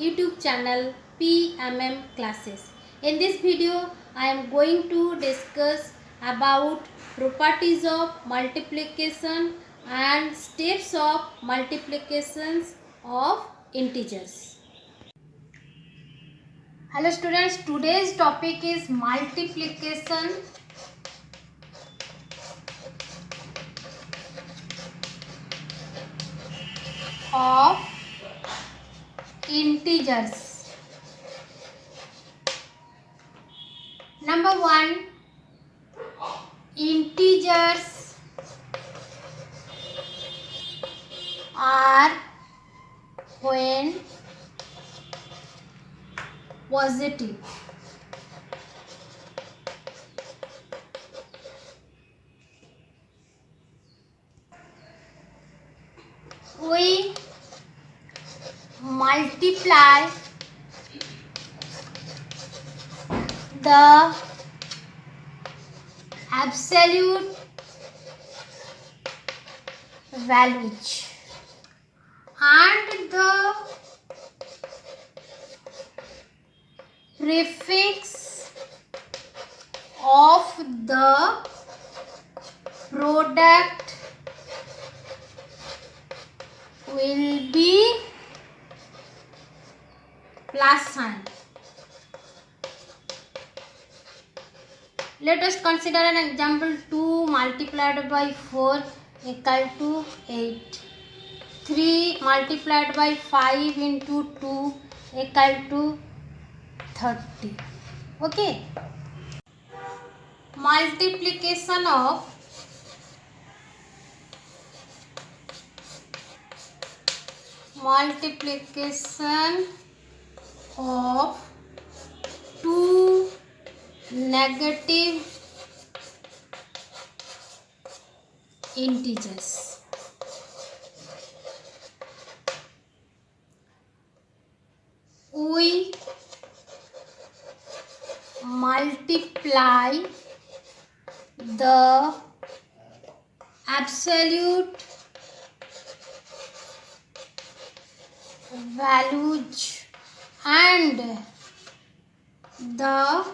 YouTube channel PMM Classes. In this video, I am going to discuss about properties of multiplication and steps of multiplications of integers. Hello students, today's topic is multiplication of integers. Number 1, integers are when positive. We multiply the absolute values and the prefix of the product will be plus sign. Let us consider an example. 2 multiplied by 4 equal to 8. 3 multiplied by 5 into 2 equal to 30. Okay. Multiplication of two negative integers. We multiply the absolute values and the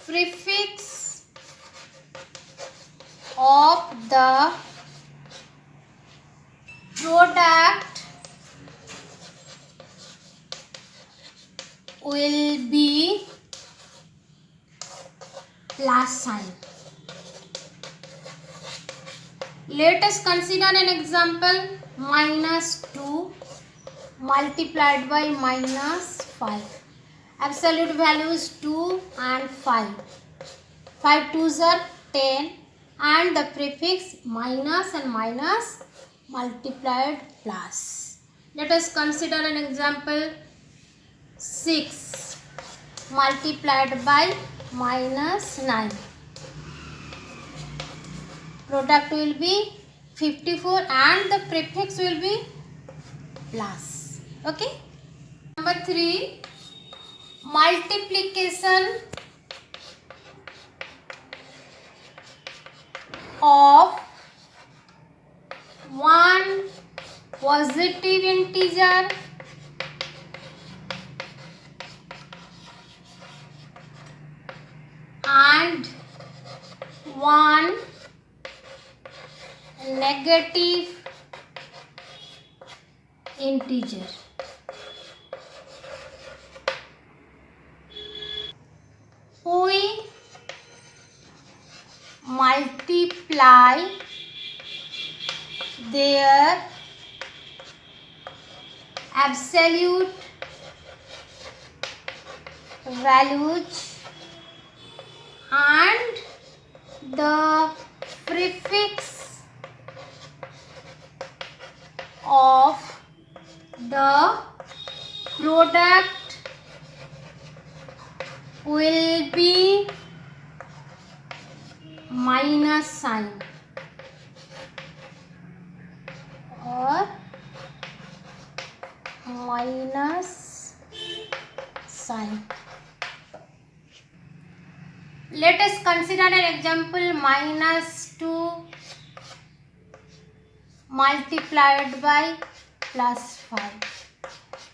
prefix of the product will be plus sign. Let us consider an example. -2 multiplied by -5. Absolute values 2 and 5. 5 2s are 10 and the prefix minus and minus multiplied plus. Let us consider an example. 6 multiplied by -9. Product will be 54 and the prefix will be plus. Okay. Number 3, multiplication of one positive integer and one negative integer. We multiply their absolute values and the prefix of the product will be minus sign or minus sign. Let us consider an example. -2 multiplied by +5.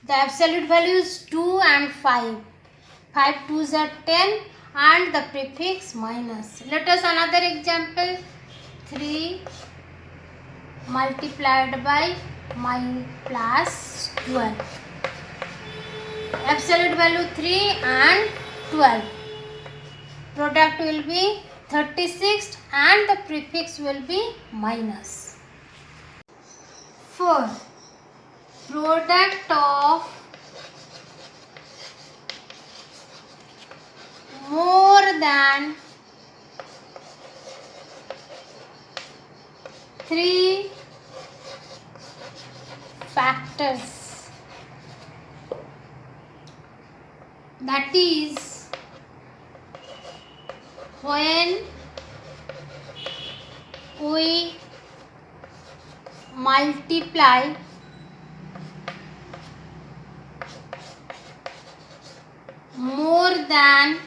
The absolute value is 2 and 5. 5 2s are 10 and the prefix minus. Let us another example. 3 multiplied by plus 12. Absolute value 3 and 12. Product will be 36 and the prefix will be minus. 4. Product of more than 3 factors, that is when we multiply more than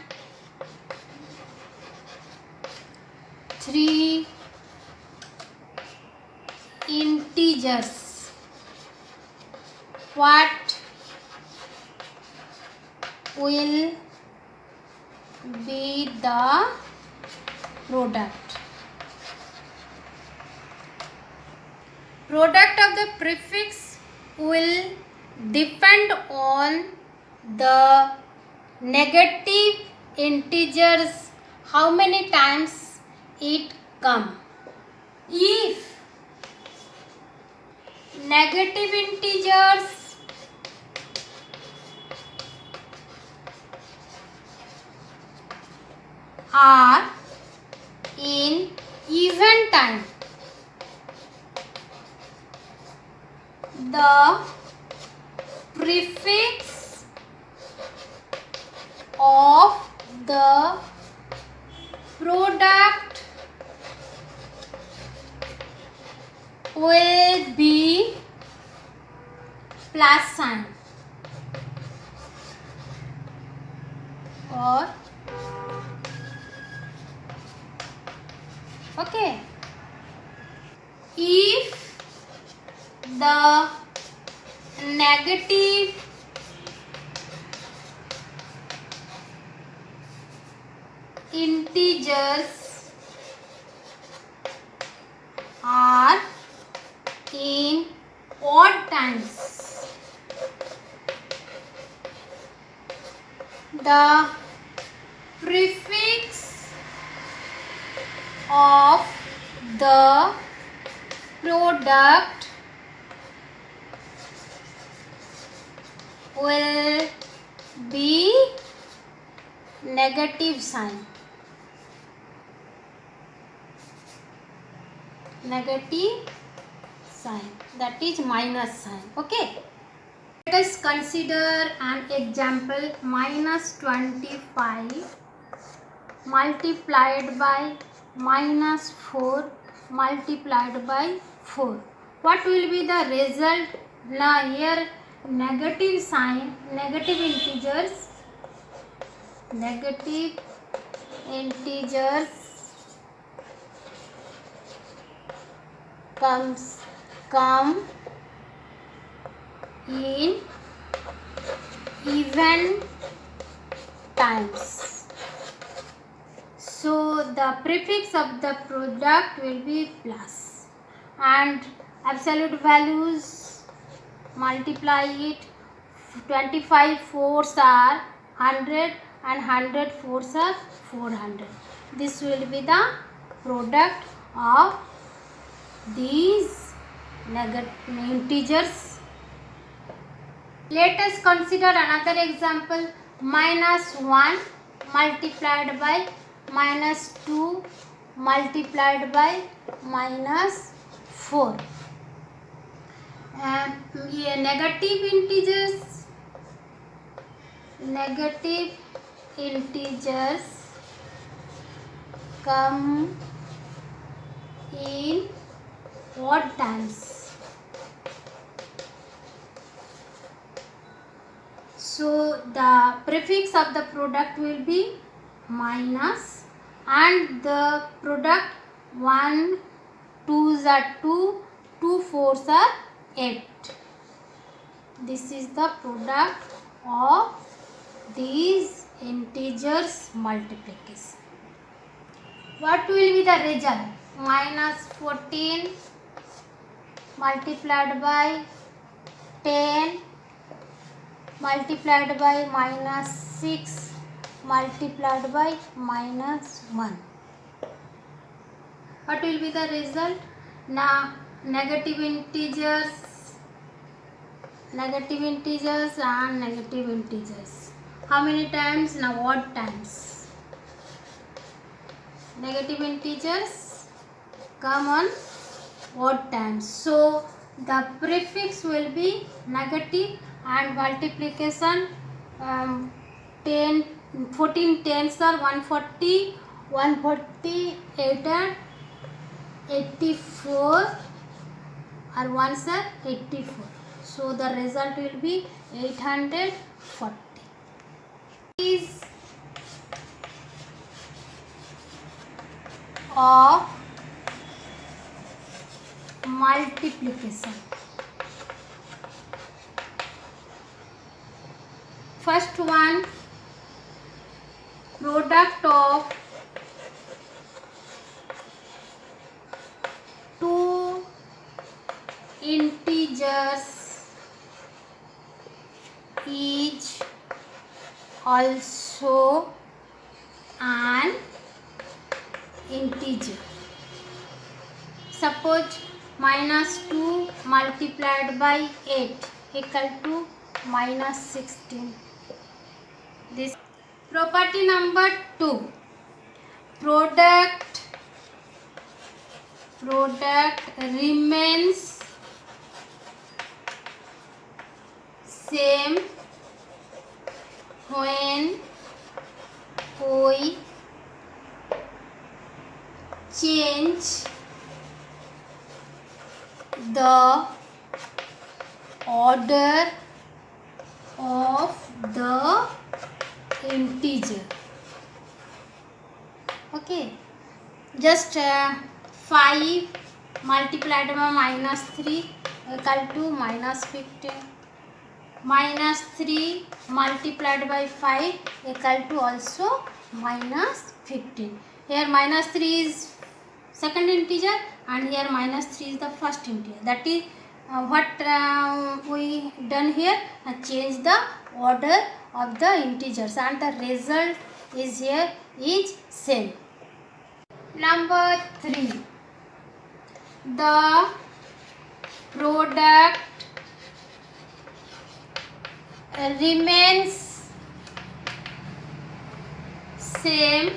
3 integers, what will be the product? Product of the prefix will depend on the negative integers, how many times it come. If negative integers are in even time, the prefix of the product will be plus sign or okay. If the negative integers are in odd times, the prefix of the product will be negative sign. Negative sign, that is minus sign. Okay. Let us consider an example. Minus 25 multiplied by minus 4 multiplied by 4. What will be the result? Now here negative sign, negative integers come in even times. So the prefix of the product will be plus and absolute values, multiply it. 25 fours are 100 and 100 fours are 400. This will be the product of these integers. Let us consider another example. Minus 1 multiplied by minus 2 multiplied by minus 4. Negative integers come in odd times. So the prefix of the product will be minus and the product 1 2s are 2, 2 4s are 8. This is the product of these integers multiplication. What will be the result? Minus 14 multiplied by 10 multiplied by minus 6 multiplied by minus 1. What will be the result? Now negative integers and negative integers. How many times? Now odd times. Negative integers come on odd times. So the prefix will be negative and multiplication 14 tens are 140, 148 and 84 or ones are 84. So the result will be 840. Is of multiplication. First one, product of two integers is also an integer. Suppose minus 2 multiplied by 8 equal to minus 16. This property number 2. Product remains same when we change the order of the integer. Okay, just 5 multiplied by minus 3 equal to minus 15. Minus 3 multiplied by 5 equal to also minus 15. Here minus 3 is second integer and here minus 3 is the first integer. That is what we done here, change the order of the integers and the result is here is same. Number 3. The product remains same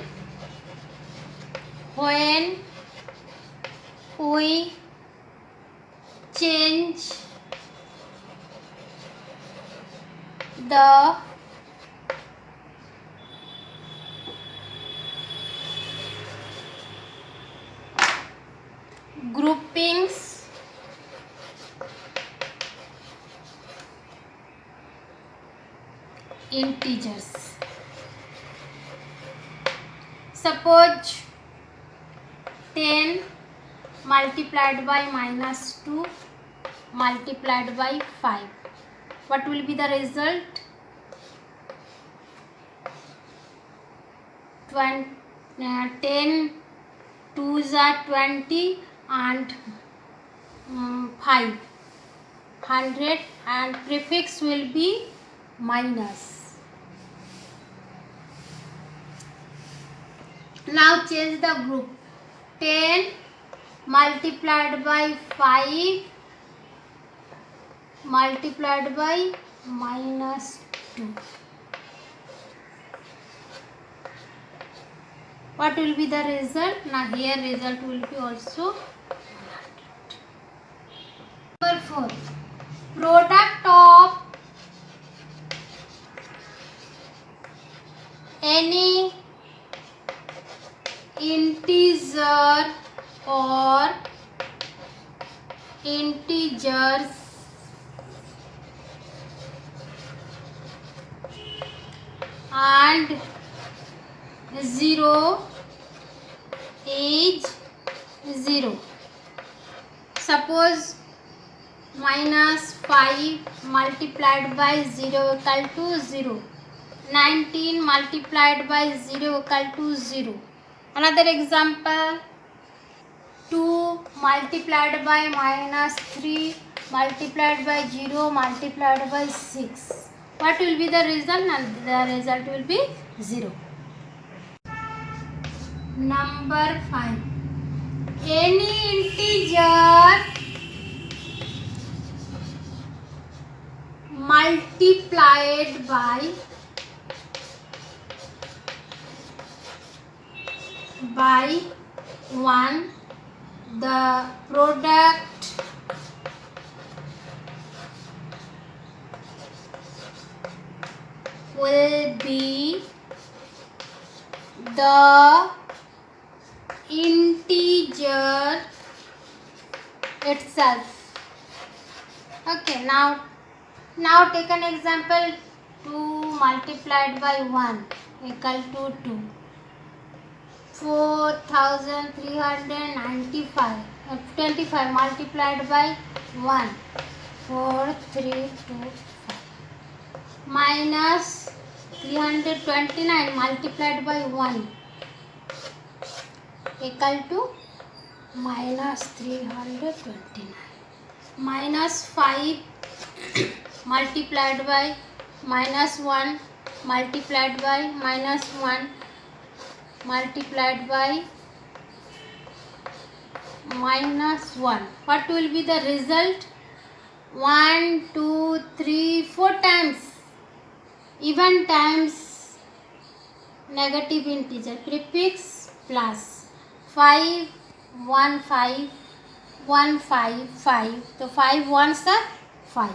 when we change the groupings integers. Suppose 10 multiplied by minus 2 multiplied by 5. What will be the result? 10 2s are 20 and 5 100 and prefix will be minus. Now change the group. 10 multiplied by 5 multiplied by minus 2. What will be the result? Now here result will be also 100. Number 4. Product of any integer or integers and 0 is 0. Suppose minus 5 multiplied by 0 equal to 0. 19 multiplied by 0 equal to 0. Another example, 2 multiplied by minus 3 multiplied by 0 multiplied by 6. What will be the result? And the result will be 0. Number 5. Any integer multiplied by 1, the product will be the integer itself. Okay, now take an example. 2 multiplied by 1 equal to 2. 4395 25 multiplied by 1. 4325 minus 329 multiplied by 1 equal to minus 329. Minus 5 multiplied by minus 1 multiplied by minus 1 multiplied by minus 1. What will be the result? 1, 2, 3, 4 times even times negative integer prefix plus 5 1 5 1 5 5. So 5 ones are 5.